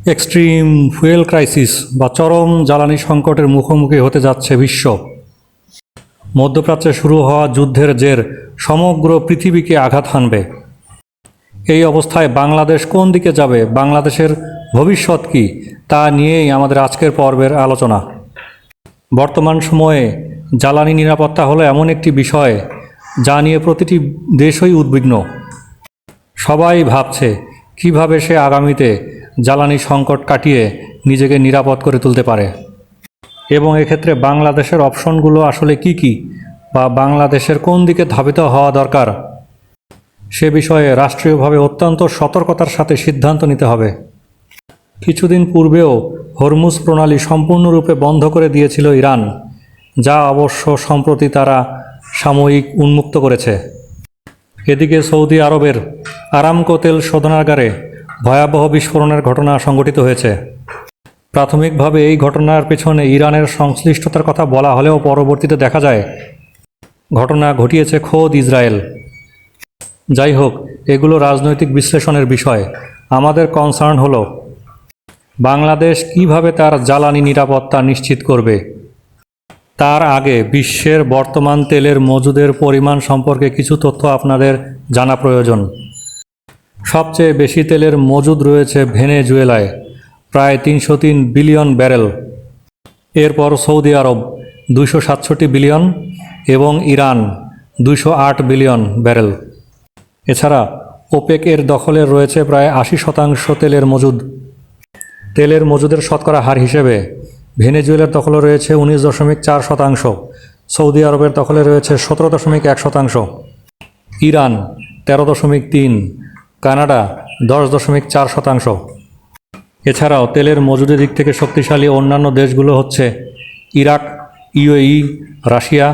Extreme fuel crisis বা চরম জ্বালানি সংকটের মুখোমুখি হতে যাচ্ছে বিশ্ব। মধ্যপ্রাচ্যে শুরু হওয়া যুদ্ধের জের সমগ্র পৃথিবীকে আঘাত হানবে। এই অবস্থায় বাংলাদেশ কোন দিকে যাবে, বাংলাদেশের ভবিষ্যৎ কী, তা নিয়েই আমাদের আজকের পর্বের আলোচনা। বর্তমান সময়ে জ্বালানি নিরাপত্তা হলো এমন একটি বিষয় যা নিয়ে প্রতিটি দেশই উদ্বিগ্ন। সবাই ভাবছে কিভাবে সে আগামীতে জ্বালানি সংকট কাটিয়ে নিজেকে নিরাপদ করে তুলতে পারে, এবং এক্ষেত্রে বাংলাদেশের অপশনগুলো আসলে কি কি, বা বাংলাদেশের কোন দিকে ধাবিত হওয়া দরকার, সে বিষয়ে রাষ্ট্রীয়ভাবে অত্যন্ত সতর্কতার সাথে সিদ্ধান্ত নিতে হবে। কিছুদিন পূর্বেও হরমুজ প্রণালী সম্পূর্ণরূপে বন্ধ করে দিয়েছিল ইরান, যা অবশ্য সম্প্রতি তারা সাময়িক উন্মুক্ত করেছে। এদিকে সৌদি আরবের আরামকো তেল শোধনাগারে ভয়াবহ বিস্ফোরণের ঘটনা সংঘটিত হয়েছে। প্রাথমিকভাবে এই ঘটনার পেছনে ইরানের সংশ্লিষ্টতার কথা বলা হলেও পরবর্তীতে দেখা যায় ঘটনা ঘটিয়েছে খোদ ইসরায়েল। যাই হোক, এগুলো রাজনৈতিক বিশ্লেষণের বিষয়। আমাদের কনসার্ন হলো বাংলাদেশ কিভাবে তার জ্বালানি নিরাপত্তা নিশ্চিত করবে। তার আগে বিশ্বের বর্তমান তেলের মজুদের পরিমাণ সম্পর্কে কিছু তথ্য আপনাদের জানা প্রয়োজন। সবচেয়ে বেশি তেলের মজুদ রয়েছে ভেনেজুয়েলায়, প্রায় 303 বিলিয়ন ব্যারেল। এরপর সৌদি আরব 267 বিলিয়ন এবং ইরান 208 বিলিয়ন ব্যারেল। এছাড়া ওপেক এর দখলে রয়েছে প্রায় 80% তেলের মজুদ। তেলের মজুদের শতকরা হার হিসেবে ভেনেজুয়েলার দখলে রয়েছে 19.4%, সৌদি আরবের দখলে রয়েছে 17.1%, ইরান 13.3%, কানাডা 10.4%। এছাড়াও তেলের মজুদের দিক থেকে শক্তিশালী অন্যান্য দেশগুলো হচ্ছে ইরাক, ইউএই, রাশিয়া।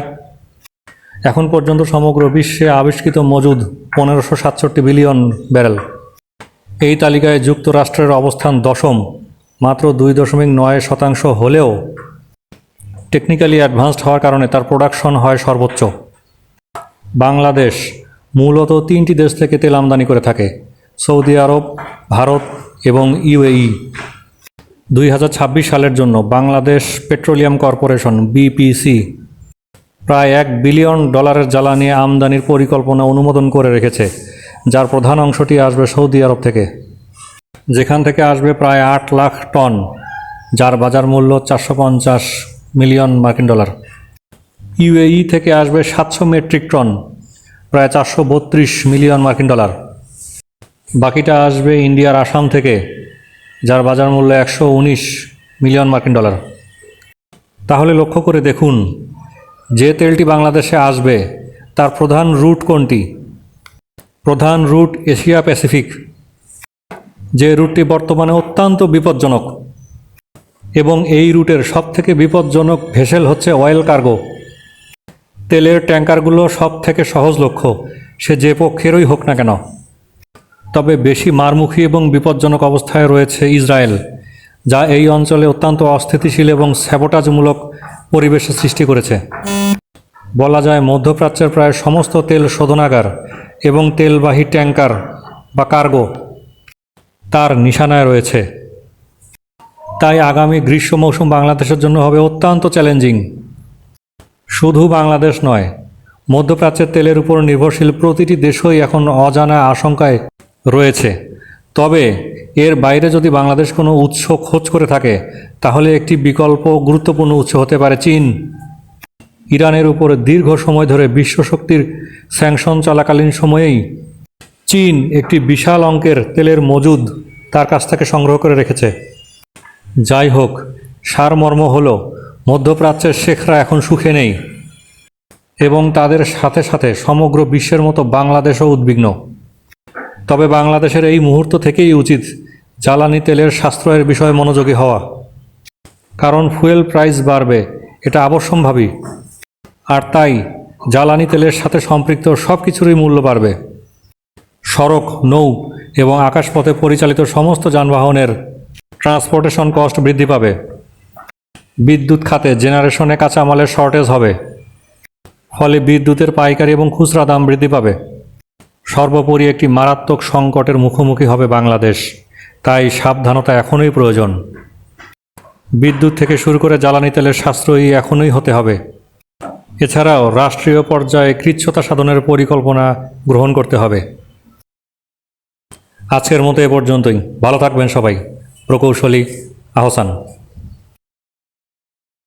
এখন পর্যন্ত সমগ্র বিশ্বে আবিষ্কৃত মজুদ 1567 বিলিয়ন ব্যারেল। এই তালিকায় যুক্তরাষ্ট্রের অবস্থান দশম, মাত্র 2.9% হলেও টেকনিক্যালি অ্যাডভান্সড হওয়ার কারণে তার প্রোডাকশন হয় সর্বোচ্চ। বাংলাদেশ মূলত 3টি দেশ থেকে তেল আমদানি করে থাকে: সৌদি আরব, ভারত এবং ইউএই। 2026 সালের জন্য বাংলাদেশ পেট্রোলিয়াম কর্পোরেশন বিপিসি প্রায় $1 বিলিয়ন জ্বালানি আমদানির পরিকল্পনা অনুমোদন করে রেখেছে, যার প্রধান অংশটি আসবে সৌদি আরব থেকে, যেখান থেকে আসবে প্রায় 8 লাখ টন, যার বাজার মূল্য $450 মিলিয়ন। ইউএই থেকে আসবে 700 মেট্রিক টন, প্রায় $432 মিলিয়ন। বাকিটা আসবে ইন্ডিয়ার আসাম থেকে, যার বাজার মূল্য $119 মিলিয়ন। তাহলে লক্ষ্য করে দেখুন, যে তেলটি বাংলাদেশে আসবে তার প্রধান রুট কোনটি? প্রধান রুট এশিয়া প্যাসিফিক, যে রুটটি বর্তমানে অত্যন্ত বিপজ্জনক, এবং এই রুটের সবথেকে বিপজ্জনক ভেসেল হচ্ছে অয়েল কার্গো। তেলের ট্যাঙ্কারগুলো সব থেকে সহজ লক্ষ্য, সে যে পক্ষেরই হোক না কেন। তবে বেশি মারমুখী এবং বিপজ্জনক অবস্থায় রয়েছে ইসরায়েল, যা এই অঞ্চলে অত্যন্ত অস্থিতিশীল এবং স্যাবোটাজমূলক পরিবেশের সৃষ্টি করেছে। বলা যায় মধ্যপ্রাচ্যের প্রায় সমস্ত তেল শোধনাগার এবং তেলবাহী ট্যাঙ্কার বা কার্গো তার নিশানায় রয়েছে। তাই আগামী গ্রীষ্ম মৌসুম বাংলাদেশের জন্য হবে অত্যন্ত চ্যালেঞ্জিং। শুধু বাংলাদেশ নয়, মধ্যপ্রাচ্যের তেলের উপর নির্ভরশীল প্রতিটি দেশই এখন অজানা আশঙ্কায় রয়েছে। তবে এর বাইরে যদি বাংলাদেশ কোনো উৎস খোঁজ করে থাকে, তাহলে একটি বিকল্প গুরুত্বপূর্ণ উৎস হতে পারে চীন। ইরানের উপরে দীর্ঘ সময় ধরে বিশ্বশক্তির স্যাংশন চলাকালীন সময়েই চীন একটি বিশাল অঙ্কের তেলের মজুদ তার কাছ থেকে সংগ্রহ করে রেখেছে। যাই হোক, সারমর্ম হলো মধ্যপ্রাচ্যের শেখরা এখন সুখে নেই, এবং তাদের সাথে সাথে সমগ্র বিশ্বের মতো বাংলাদেশও উদ্বিগ্ন। তবে বাংলাদেশের এই মুহূর্ত থেকেই উচিত জ্বালানি তেলের সাশ্রয়ের বিষয়ে মনোযোগী হওয়া, কারণ ফুয়েল প্রাইস বাড়বে, এটা অবশ্যম্ভাবী। আর তাই জ্বালানি তেলের সাথে সম্পৃক্ত সব কিছুরই মূল্য বাড়বে। সড়ক, নৌ এবং আকাশপথে পরিচালিত সমস্ত যানবাহনের ট্রান্সপোর্টেশন কস্ট বৃদ্ধি পাবে। বিদ্যুৎ খাতে জেনারেশনে কাঁচামালের শর্টেজ হবে, ফলে বিদ্যুতের পাইকারি এবং খুচরা দাম বৃদ্ধি পাবে। সর্বোপরি একটি মারাত্মক সংকটের মুখোমুখি হবে বাংলাদেশ, তাই সাবধানতা এখনই প্রয়োজন। বিদ্যুৎ থেকে শুরু করে জ্বালানি তেলের সাশ্রয়ী এখনই হতে হবে। এছাড়াও রাষ্ট্রীয় পর্যায়ে কৃচ্ছ্রতা সাধনের পরিকল্পনা গ্রহণ করতে হবে। আজকের মতো এ পর্যন্তই। ভালো থাকবেন সবাই। প্রকৌশলী আহসান।